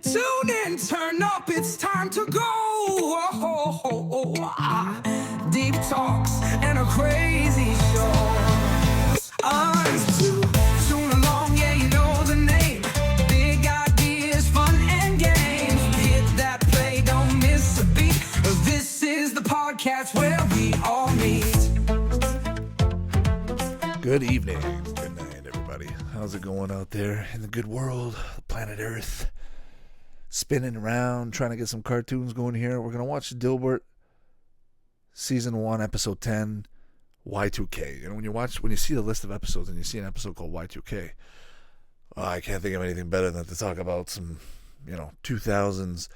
Tune in, turn up, it's time to go. Deep talks and a crazy show. It's Toon Along, yeah, you know the name. Big ideas, fun and games. Hit that play, don't miss a beat. This is the podcast where we all meet. Good evening, good night, everybody. How's it going out there in the good world, planet Earth? Spinning around, trying to get some cartoons going here. We're going to watch Dilbert, Season 1, Episode 10, Y2K. You know, when you see the list of episodes and you see an episode called Y2K, I can't think of anything better than to talk about some, 2000s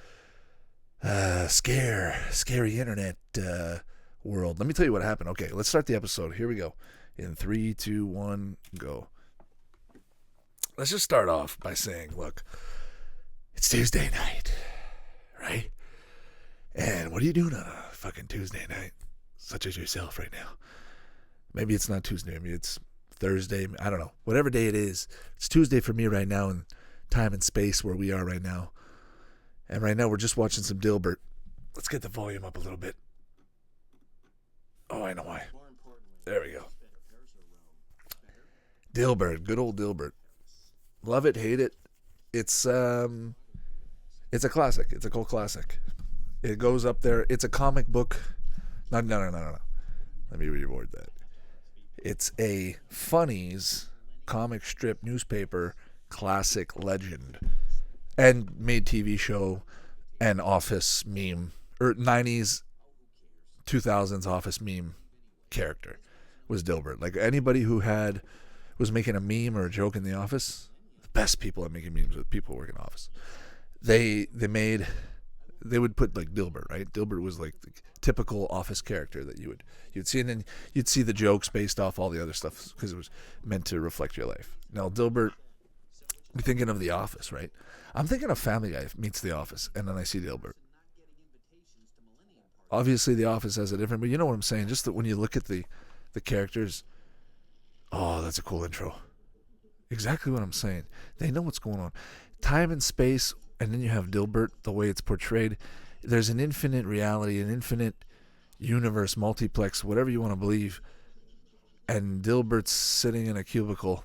scary internet world. Let me tell you what happened. Okay, let's start the episode. Here we go. In 3, 2, 1, go. Let's just start off by saying, look, it's Tuesday night, right? And what are you doing on a fucking Tuesday night, such as yourself right now? Maybe it's not Tuesday, maybe it's Thursday, I don't know. Whatever day it is, it's Tuesday for me right now in time and space where we are right now. And right now we're just watching some Dilbert. Let's get the volume up a little bit. Oh, I know why. There we go. Dilbert, good old Dilbert. Love it, hate it. It's a classic. It's a cult classic. It goes up there. It's a comic book. No. Let me reword that. It's a funnies comic strip newspaper classic legend and made TV show and office meme or 90s 2000s office meme character was Dilbert. Like anybody who was making a meme or a joke in the office, the best people at making memes are the people who work in the office. They would put like Dilbert, right? Dilbert was like the typical office character that you'd see, and then you'd see the jokes based off all the other stuff because it was meant to reflect your life. Now Dilbert, I'm thinking of The Office, right? I'm thinking of Family Guy meets The Office, and then I see Dilbert. Obviously, The Office has a different, but you know what I'm saying. Just that when you look at the characters, oh, that's a cool intro. Exactly what I'm saying. They know what's going on. Time and space. And then you have Dilbert, the way it's portrayed. There's an infinite reality, an infinite universe, multiplex, whatever you want to believe. And Dilbert's sitting in a cubicle.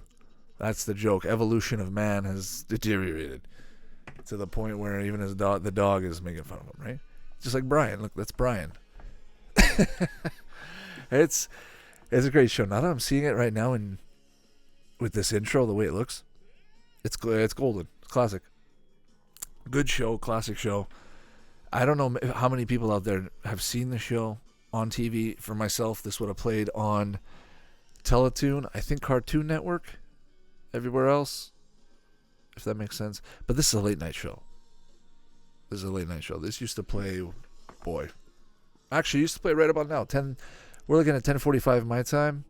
That's the joke. Evolution of man has deteriorated to the point where even the dog is making fun of him, right? Just like Brian. Look, that's Brian. It's a great show. Now that I'm seeing it right now and with this intro, the way it looks, it's golden. It's classic. Good show, classic show. I don't know how many people out there have seen the show on TV. For myself, this would have played on Teletoon, I think Cartoon Network, everywhere else, if that makes sense. But this is a late night show. This used to play, actually used to play right about now. We're looking at 10:45 my time.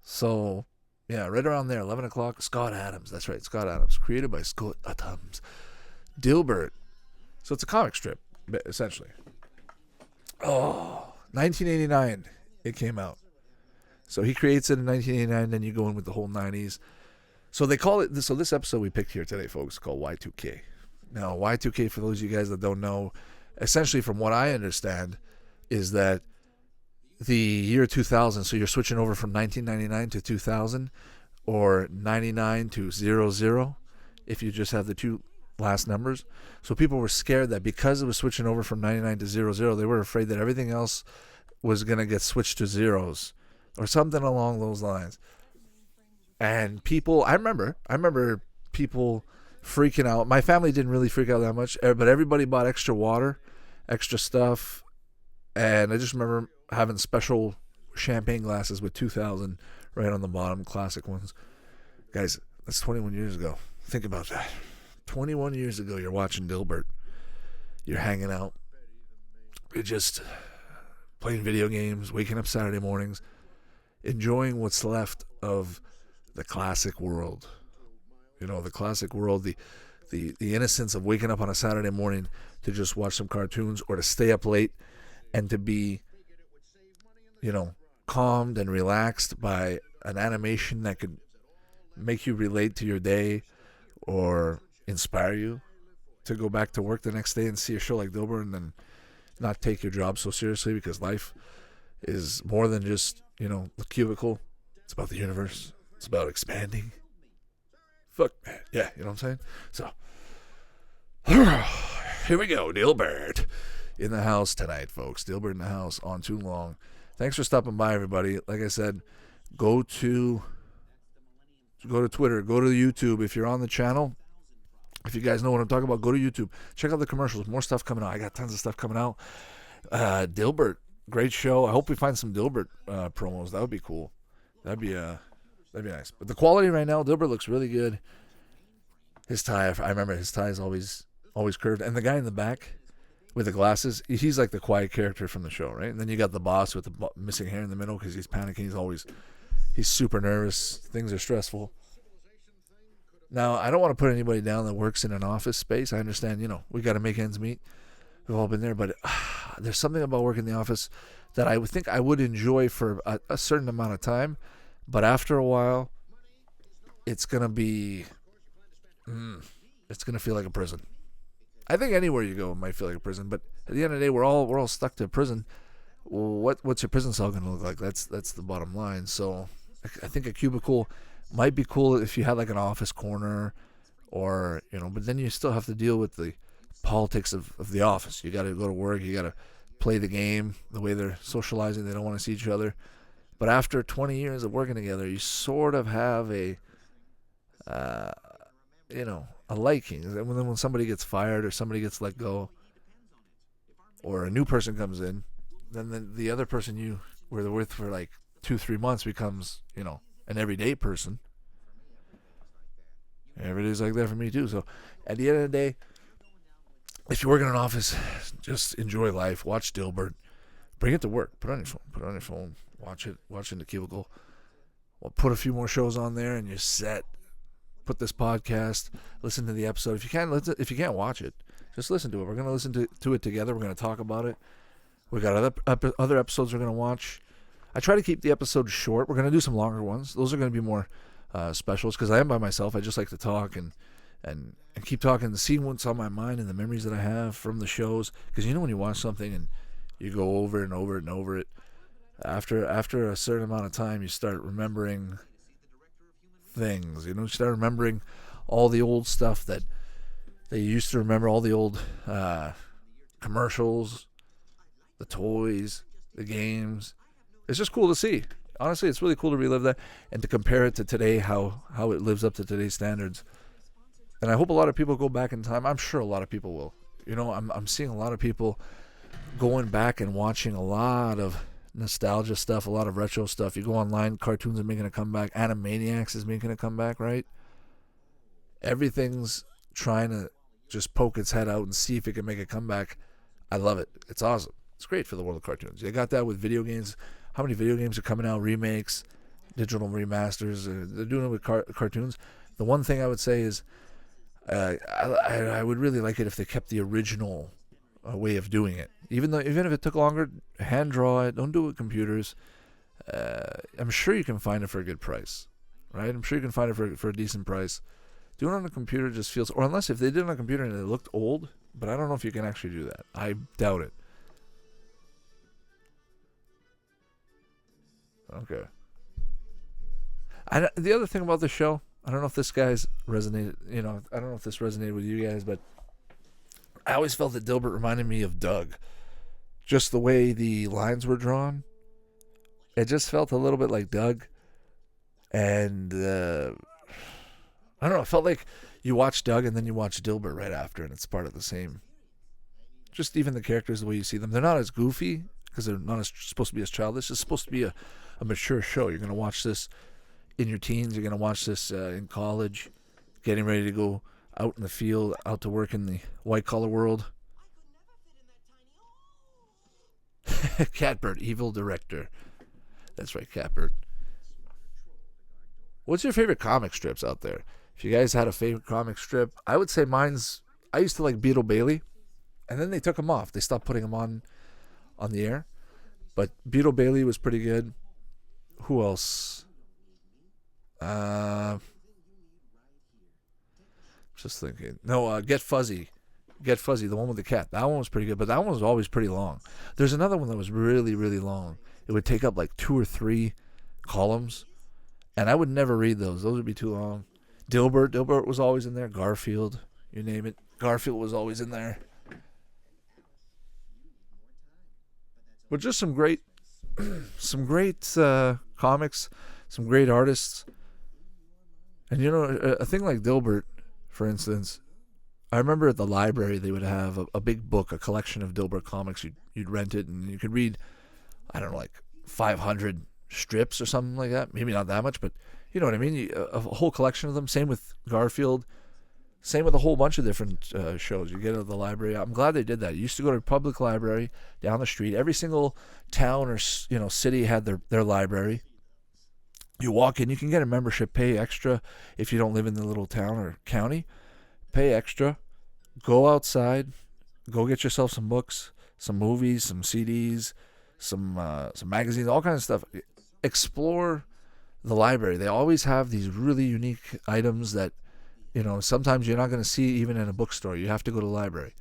So, yeah, right around there, 11 o'clock. Scott Adams, that's right, Scott Adams, created by Scott Adams. Dilbert. So it's a comic strip, essentially. Oh, 1989 it came out. So he creates it in 1989, then you go in with the whole 90s. So they call it, so this episode we picked here today, folks, called Y2K. Now, Y2K, for those of you guys that don't know, essentially from what I understand, is that the year 2000, so you're switching over from 1999 to 2000, or 99 to 00, if you just have the two last numbers. So people were scared that because it was switching over from 99 to 00, they were afraid that everything else was going to get switched to zeros or something along those lines. And people, I remember people freaking out. My family didn't really freak out that much, but everybody bought extra water, extra stuff. And I just remember having special champagne glasses with 2000 right on the bottom, classic ones. Guys, that's 21 years ago. Think about that. 21 years ago, you're watching Dilbert. You're hanging out. You're just playing video games, waking up Saturday mornings, enjoying what's left of the classic world. You know, the classic world, the innocence of waking up on a Saturday morning to just watch some cartoons or to stay up late and to be, calmed and relaxed by an animation that could make you relate to your day or inspire you. to go back to work the next day and see a show like Dilbert and then not take your job so seriously, because life is more than just, the cubicle. It's about the universe. It's about expanding. Fuck, man. Yeah, you know what I'm saying? So, here we go. Dilbert in the house tonight, folks. Dilbert in the house on Toon Along. Thanks for stopping by, everybody. Like I said, go to Twitter, go to YouTube. If you're on the channel, if you guys know what I'm talking about, go to YouTube. Check out the commercials. More stuff coming out. I got tons of stuff coming out. Dilbert, great show. I hope we find some Dilbert promos. That would be cool. That'd be nice. But the quality right now, Dilbert looks really good. His tie, I remember his tie is always curved. And the guy in the back with the glasses, he's like the quiet character from the show, right? And then you got the boss with the missing hair in the middle because he's panicking. He's super nervous. Things are stressful. Now, I don't want to put anybody down that works in an office space. I understand, we got to make ends meet. We've all been there. But there's something about working in the office that I would think I would enjoy for a certain amount of time. But after a while, it's going to be, it's going to feel like a prison. I think anywhere you go, it might feel like a prison. But at the end of the day, we're all stuck to prison. Well, what's your prison cell going to look like? That's the bottom line. So I think a cubicle might be cool if you had like an office corner, or but then you still have to deal with the politics of the office. You got to go to work, you got to play the game the way they're socializing. They don't want to see each other. But after 20 years of working together, you sort of have a liking. And then when somebody gets fired or somebody gets let go, or a new person comes in, then the other person you were with for like 2-3 months becomes an everyday person. Every day's like that for me too. So at the end of the day, if you work in an office, just enjoy life. Watch Dilbert. Bring it to work. Put it on your phone. Watch it in the cubicle. We'll put a few more shows on there and you're set. Put this podcast. Listen to the episode. If you can't watch it, just listen to it. We're going to listen to it together. We're going to talk about it. We got other episodes we're going to watch. I try to keep the episodes short. We're going to do some longer ones. Those are going to be more specials because I am by myself. I just like to talk and keep talking and see what's on my mind and the memories that I have from the shows. Because when you watch something and you go over and over and over it, after a certain amount of time, you start remembering things. You start remembering all the old stuff that you used to remember, all the old commercials, the toys, the games. It's just cool to see. Honestly, it's really cool to relive that and to compare it to today, how it lives up to today's standards. And I hope a lot of people go back in time. I'm sure a lot of people will. I'm seeing a lot of people going back and watching a lot of nostalgia stuff, a lot of retro stuff. You go online, cartoons are making a comeback. Animaniacs is making a comeback, right? Everything's trying to just poke its head out and see if it can make a comeback. I love it. It's awesome. It's great for the world of cartoons. You got that with video games. How many video games are coming out? Remakes, digital remasters. They're doing it with cartoons. The one thing I would say is I would really like it if they kept the original way of doing it. Even if it took longer, hand draw it. Don't do it with computers. I'm sure you can find it for a good price, right? I'm sure you can find it for a decent price. Doing it on a computer just feels, or unless if they did it on a computer and it looked old, but I don't know if you can actually do that. I doubt it. Okay. The other thing about the show, I don't know if this guy's resonated, I don't know if this resonated with you guys, but I always felt that Dilbert reminded me of Doug. Just the way the lines were drawn. It just felt a little bit like Doug. And, I don't know, it felt like you watch Doug and then you watch Dilbert right after, and it's part of the same. Just even the characters, the way you see them. They're not as goofy, because they're not supposed to be as childish. It's supposed to be a mature show. You're going to watch this in your teens. You're going to watch this in college, getting ready to go out in the field, out to work in the white-collar world. Catbird, evil director. That's right, Catbird. What's your favorite comic strips out there? If you guys had a favorite comic strip, I would say I used to like Beetle Bailey, and then they took him off. They stopped putting him on the air. But Beetle Bailey was pretty good. Who else? Just thinking. No, Get Fuzzy. Get Fuzzy, the one with the cat. That one was pretty good, but that one was always pretty long. There's another one that was really, really long. It would take up like 2 or 3 columns, and I would never read those. Those would be too long. Dilbert was always in there. Garfield, you name it. Garfield was always in there. But just some great comics, some great artists. And you know, a thing like Dilbert, for instance, I remember at the library they would have a big book, a collection of Dilbert comics. You'd rent it and you could read, I don't know, like 500 strips or something like that. Maybe not that much, but you know what I mean? A whole collection of them. Same with Garfield. Same with a whole bunch of different shows you get at the library. I'm glad they did that. You used to go to a public library down the street. Every single town or city had their library. You walk in, you can get a membership, pay extra if you don't live in the little town or county. Pay extra. Go outside. Go get yourself some books, some movies, some CDs, some magazines, all kinds of stuff. Explore the library. They always have these really unique items that, you know, sometimes you're not going to see even in a bookstore. You have to go to the library.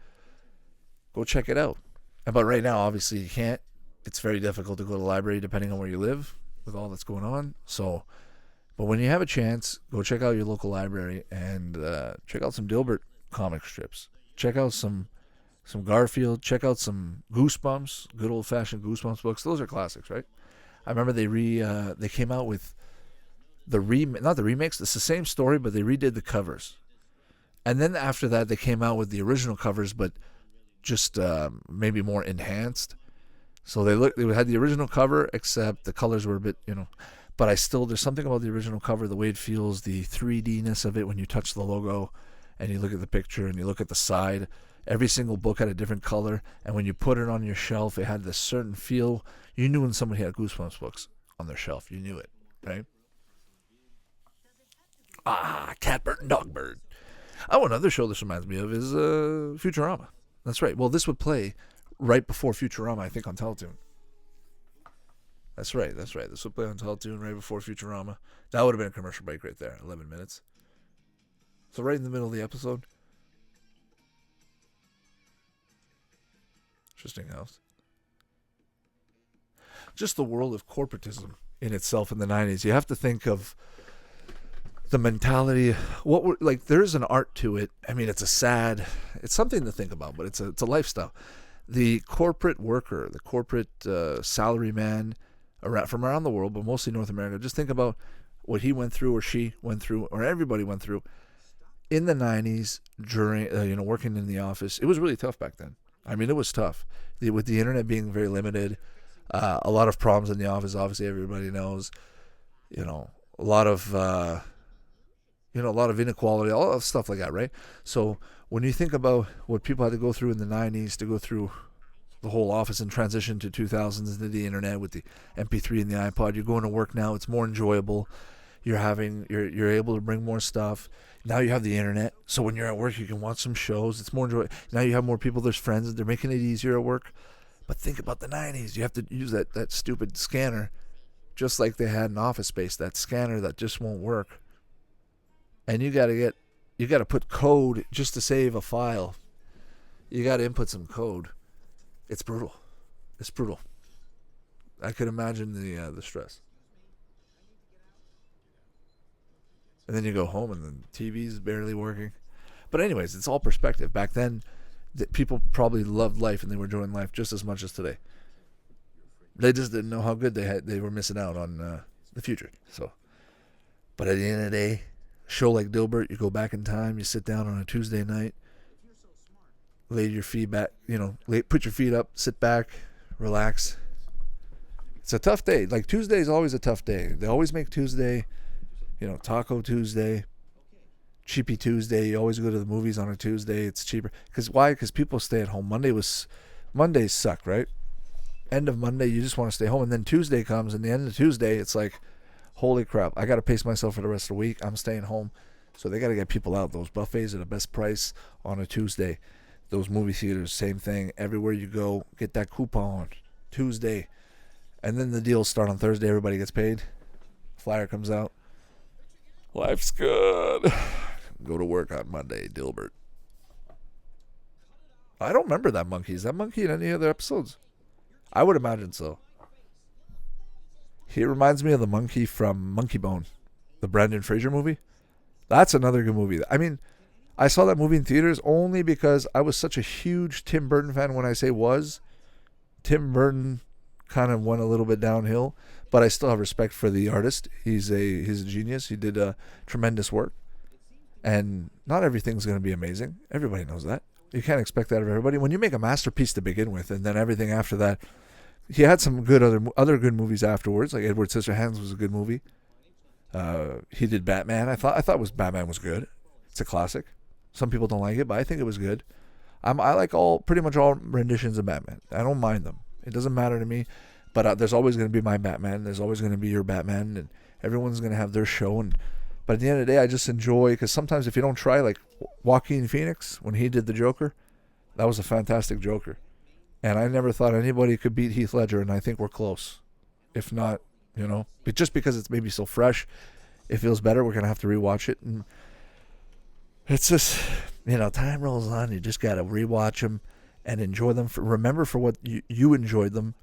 Go check it out. But right now, obviously, you can't. It's very difficult to go to the library depending on where you live with all that's going on. So, but when you have a chance, go check out your local library and check out some Dilbert comic strips. Check out some Garfield. Check out some Goosebumps, good old-fashioned Goosebumps books. Those are classics, right? I remember they came out with not the remakes. It's the same story, but they redid the covers. And then after that, they came out with the original covers, but just maybe more enhanced. So they had the original cover, except the colors were a bit, you know. But there's something about the original cover, the way it feels, the 3D-ness of it when you touch the logo and you look at the picture and you look at the side. Every single book had a different color, and when you put it on your shelf, it had this certain feel. You knew when somebody had Goosebumps books on their shelf. You knew it, right? Catbird and Dogbert. Oh, another show this reminds me of is Futurama. That's right. Well, this would play right before Futurama, I think, on Teletoon. That's right. This would play on Teletoon right before Futurama. That would have been a commercial break right there, 11 minutes. So right in the middle of the episode. Interesting house. Just the world of corporatism in itself in the 90s. You have to think of the mentality. There's an art to it. I mean, it's something to think about, but it's a lifestyle. The corporate worker, the corporate salary man from around the world, but mostly North America. Just think about what he went through, or she went through, or everybody went through in the 90s during, working in the office. It was really tough back then. I mean, it was tough. With the internet being very limited, a lot of problems in the office. Obviously, everybody knows. A lot of inequality, all of stuff like that, right? So when you think about what people had to go through in the 90s to go through the whole office and transition to 2000s into the internet with the MP3 and the iPod, you're going to work now. It's more enjoyable. You're able to bring more stuff. Now you have the internet, so when you're at work, you can watch some shows. It's more enjoyable. Now you have more people. There's friends. They're making it easier at work. But think about the 90s. You have to use that stupid scanner, just like they had in Office Space, that scanner that just won't work. And you got to put code just to save a file. You got to input some code. It's brutal. I could imagine the stress. And then you go home and the TV's barely working. But anyways, it's all perspective. Back then, people probably loved life and they were enjoying life just as much as today. They just didn't know how good they were missing out on the future. So, but at the end of the day, a show like Dilbert, you go back in time, you sit down on a Tuesday night, lay your feet back, put your feet up, sit back, relax. It's a tough day. Like Tuesday is always a tough day. They always make Tuesday, Taco Tuesday, Cheapy Tuesday. You always go to the movies on a Tuesday. It's cheaper. Why? Because people stay at home. Mondays suck, right? End of Monday, you just want to stay home. And then Tuesday comes, and the end of Tuesday, it's like, holy crap, I got to pace myself for the rest of the week. I'm staying home. So they got to get people out. Those buffets are the best price on a Tuesday. Those movie theaters, same thing. Everywhere you go, get that coupon Tuesday. And then the deals start on Thursday. Everybody gets paid. Flyer comes out. Life's good. Go to work on Monday, Dilbert. I don't remember that monkey. Is that monkey in any other episodes? I would imagine so. He reminds me of the monkey from Monkey Bone, the Brendan Fraser movie. That's another good movie. I mean, I saw that movie in theaters only because I was such a huge Tim Burton fan. When I say was, Tim Burton kind of went a little bit downhill, but I still have respect for the artist. He's a genius. He did tremendous work. And not everything's going to be amazing. Everybody knows that. You can't expect that of everybody. When you make a masterpiece to begin with, and then everything after that, he had some good other good movies afterwards. Like Edward Scissorhands was a good movie. He did Batman. I thought Batman was good. It's a classic. Some people don't like it, but I think it was good. I like pretty much all renditions of Batman. I don't mind them. It doesn't matter to me. But there's always going to be my Batman. There's always going to be your Batman, and everyone's going to have their show. But at the end of the day, I just enjoy, because sometimes if you don't try, like Joaquin Phoenix, when he did the Joker, that was a fantastic Joker. And I never thought anybody could beat Heath Ledger, and I think we're close. If not, but just because it's maybe so fresh, it feels better. We're going to have to rewatch it. And it's just, time rolls on. You just got to rewatch them and enjoy them. Remember for what you enjoyed them,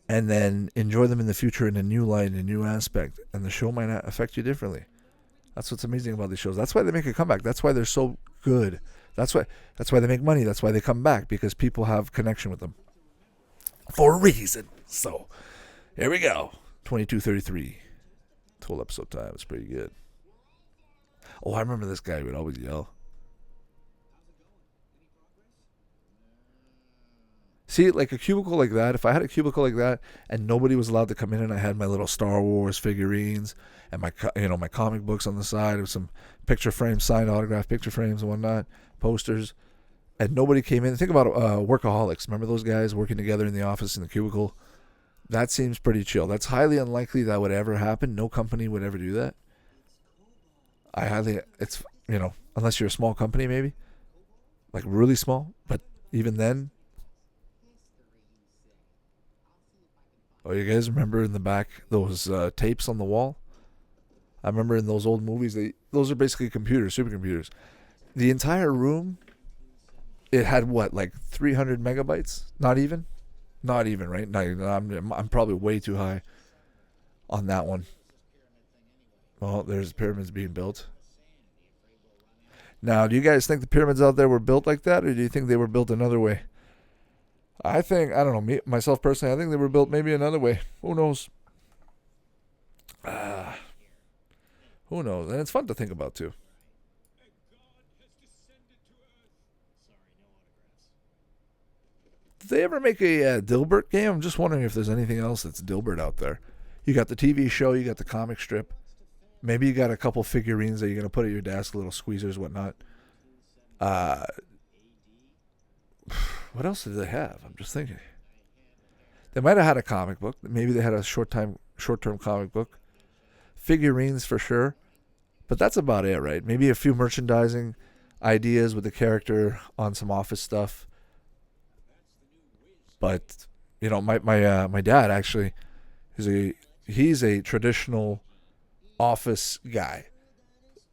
and then enjoy them in the future in a new light, in a new aspect. And the show might affect you differently. That's what's amazing about these shows. That's why they make a comeback. That's why they're so good. That's why they make money. That's why they come back, because people have connection with them for a reason. So here we go. 22:33. Total episode time. It's pretty good. Oh, I remember this guy would always yell. See, like a cubicle like that, if I had a cubicle like that and nobody was allowed to come in, and I had my little Star Wars figurines and my comic books on the side with some picture frames, signed autograph picture frames and whatnot, posters, and nobody came in. Think about workaholics. Remember those guys working together in the office in the cubicle? That seems pretty chill. That's highly unlikely that would ever happen. No company would ever do that. It's, unless you're a small company maybe, like really small, but even then. Oh, you guys remember in the back those tapes on the wall? I remember in those old movies, those are basically computers, supercomputers. The entire room, it had what, like 300 megabytes? Not even, right? Not even. I'm probably way too high on that one. Well, there's pyramids being built. Now, do you guys think the pyramids out there were built like that, or do you think they were built another way? I don't know, myself personally, I think they were built maybe another way. Who knows? Who knows? And it's fun to think about, too. Did they ever make a Dilbert game? I'm just wondering if there's anything else that's Dilbert out there. You got the TV show, you got the comic strip. Maybe you got a couple figurines that you're going to put at your desk, little squeezers, whatnot. What else did they have? I'm just thinking. They might have had a comic book. Maybe they had a short-term comic book. Figurines for sure. But that's about it, right? Maybe a few merchandising ideas with the character on some office stuff. But, my dad actually, he's a traditional office guy.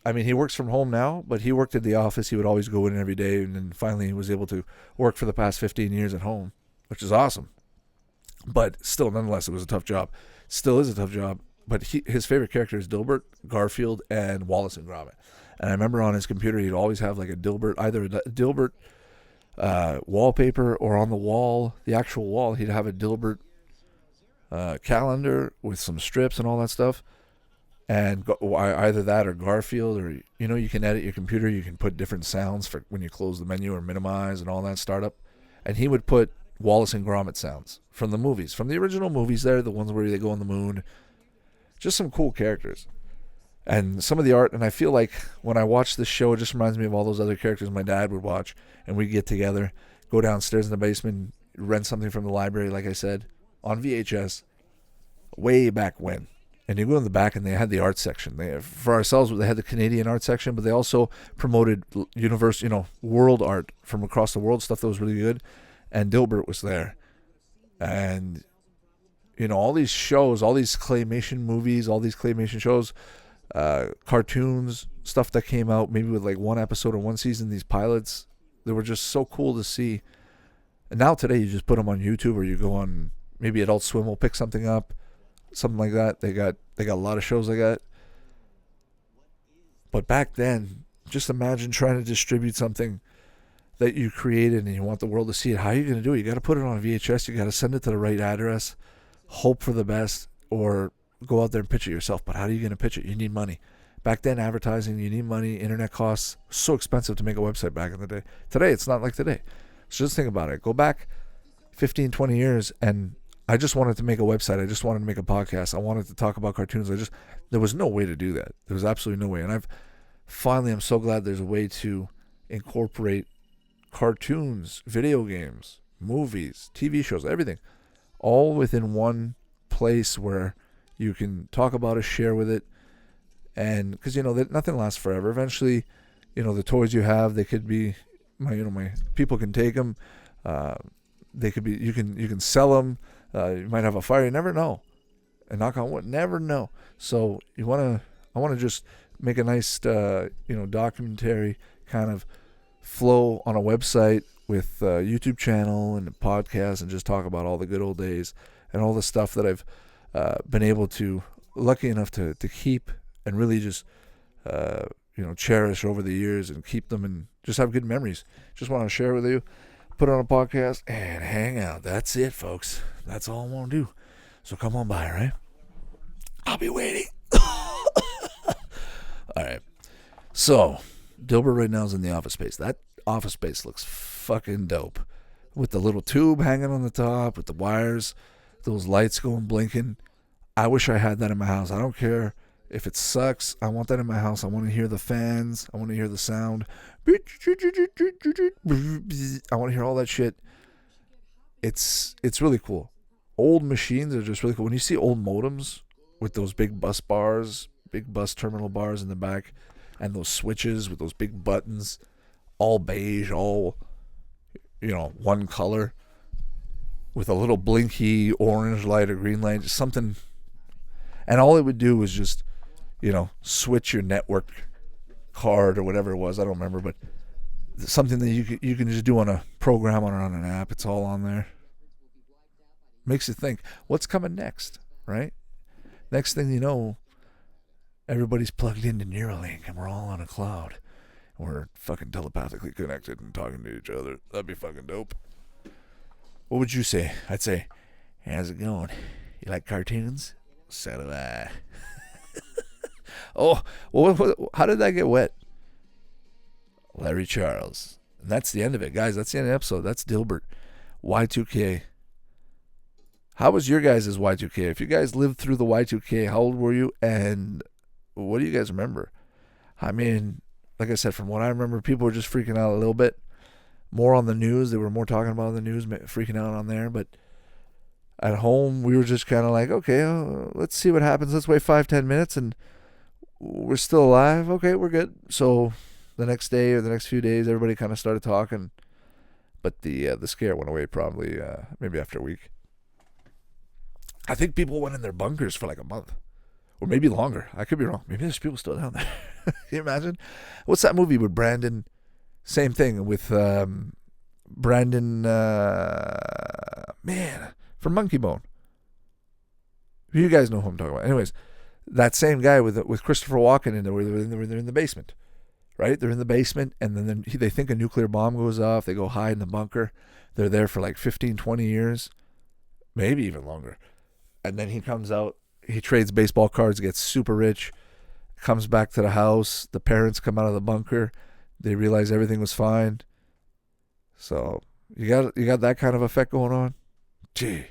I mean, he works from home now, but he worked at the office. He would always go in every day, and then finally he was able to work for the past 15 years at home, which is awesome. But still, nonetheless, it was a tough job. Still is a tough job. But his favorite character is Dilbert, Garfield, and Wallace and Gromit. And I remember on his computer, he'd always have like either a Dilbert wallpaper, or on the wall, the actual wall, he'd have a Dilbert calendar with some strips and all that stuff. And either that or Garfield, or, you can edit your computer. You can put different sounds for when you close the menu or minimize and all that startup. And he would put Wallace and Gromit sounds from the movies, from the original movies there, the ones where they go on the moon. Just some cool characters. And some of the art, and I feel like when I watch this show, it just reminds me of all those other characters my dad would watch. And we'd get together, go downstairs in the basement, rent something from the library, like I said, on VHS, way back when. And you go in the back, and they had the art section. For ourselves, they had the Canadian art section, but they also promoted world art from across the world, stuff that was really good. And Dilbert was there. And, all these shows, all these claymation movies, all these claymation shows, cartoons, stuff that came out maybe with like one episode or one season, these pilots They were just so cool to see. And now today, you just put them on YouTube, or you go on, maybe Adult Swim will pick something up, something like that. They got a lot of shows like that. But back then, just imagine trying to distribute something that you created and you want the world to see it. How are you going to do it? You got to put it on VHS. You got to send it to the right address, hope for the best, or go out there and pitch it yourself. But how are you going to pitch it? You need money. Back then, advertising, you need money. Internet costs so expensive to make a website back in the day. Today, it's not like today. So just think about it. Go back 15, 20 years, and I just wanted to make a website. I just wanted to make a podcast. I wanted to talk about cartoons. There was no way to do that. There was absolutely no way. And I'm so glad there's a way to incorporate cartoons, video games, movies, TV shows, everything, all within one place where you can talk about it, share with it. And because, nothing lasts forever. Eventually, the toys you have, they could be, my people can take them. They could be, you can sell them. You might have a fire. You never know. And knock on wood, never know. So I want to just make a nice, documentary kind of flow on a website with a YouTube channel and a podcast, and just talk about all the good old days and all the stuff that I've been able to, lucky enough to keep and really just, cherish over the years and keep them and just have good memories. Just want to share with you, put on a podcast, and hang out. That's it, folks. That's all I want to do. So come on by, right? I'll be waiting. All right. So, Dilbert right now is in the office space. That office space looks fucking dope. With the little tube hanging on the top, with the wires, those lights going blinking. I wish I had that in my house. I don't care if it sucks. I want that in my house. I want to hear the fans. I want to hear the sound. I want to hear all that shit. It's really cool. Old machines are just really cool. When you see old modems with those big bus bars, big bus terminal bars in the back, and those switches with those big buttons, all beige, all, one color, with a little blinky orange light or green light, just something. And all it would do was just, switch your network card or whatever it was. I don't remember, but something that you can just do on a program or on an app. It's all on there. Makes you think, what's coming next, right? Next thing you know, everybody's plugged into Neuralink and we're all on a cloud. We're fucking telepathically connected and talking to each other. That'd be fucking dope. What would you say? I'd say, how's it going? You like cartoons? So do I. Oh, well, how did that get wet? Larry Charles. And that's the end of it, guys. That's the end of the episode. That's Dilbert. Y2K. How was your guys' Y2K? If you guys lived through the Y2K, how old were you? And what do you guys remember? I mean, like I said, from what I remember, people were just freaking out a little bit. More on the news. They were more talking about the news, freaking out on there. But at home, we were just kind of like, okay, let's see what happens. Let's wait 5-10 minutes and we're still alive. Okay, we're good. So the next day or the next few days, everybody kind of started talking. But the scare went away probably maybe after a week. I think people went in their bunkers for like a month. Or maybe longer. I could be wrong. Maybe there's people still down there. Can you imagine? What's that movie with Brandon? Same thing with Brandon, from Monkey Bone. You guys know who I'm talking about. Anyways, that same guy with Christopher Walken in there, where they're in the basement, right? They're in the basement, and then they think a nuclear bomb goes off. They go hide in the bunker. They're there for like 15, 20 years, maybe even longer. And then he comes out. He trades baseball cards, gets super rich, comes back to the house. The parents come out of the bunker. They realize everything was fine. So you got that kind of effect going on. Gee,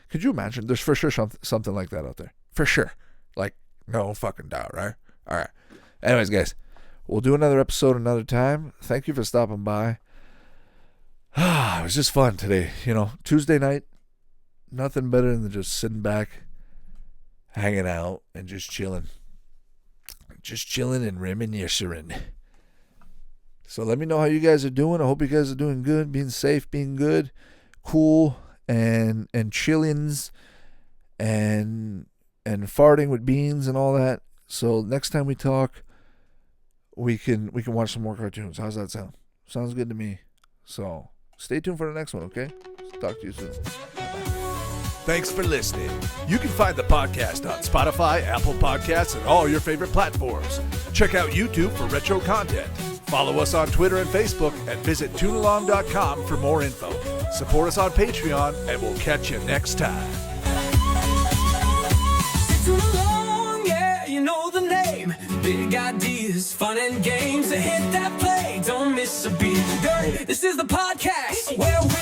could you imagine? There's for sure something like that out there. For sure. Like, no fucking doubt, right? All right. Anyways, guys, we'll do another episode another time. Thank you for stopping by. It was just fun today. Tuesday night, nothing better than just sitting back, hanging out, and just chilling. Just chilling and reminiscing. So let me know how you guys are doing. I hope you guys are doing good, being safe, being good, cool, and chillins, and farting with beans and all that. So next time we talk, we can watch some more cartoons. How's that sound? Sounds good to me. So stay tuned for the next one, okay? Talk to you soon. Thanks for listening. You can find the podcast on Spotify, Apple Podcasts, and all your favorite platforms. Check out YouTube for retro content. Follow us on Twitter and Facebook, and visit toonalong.com for more info. Support us on Patreon, and we'll catch you next time. Toon Along, yeah, you know the name. Big ideas, fun and games. Hit that play, don't miss a beat. This is the podcast where we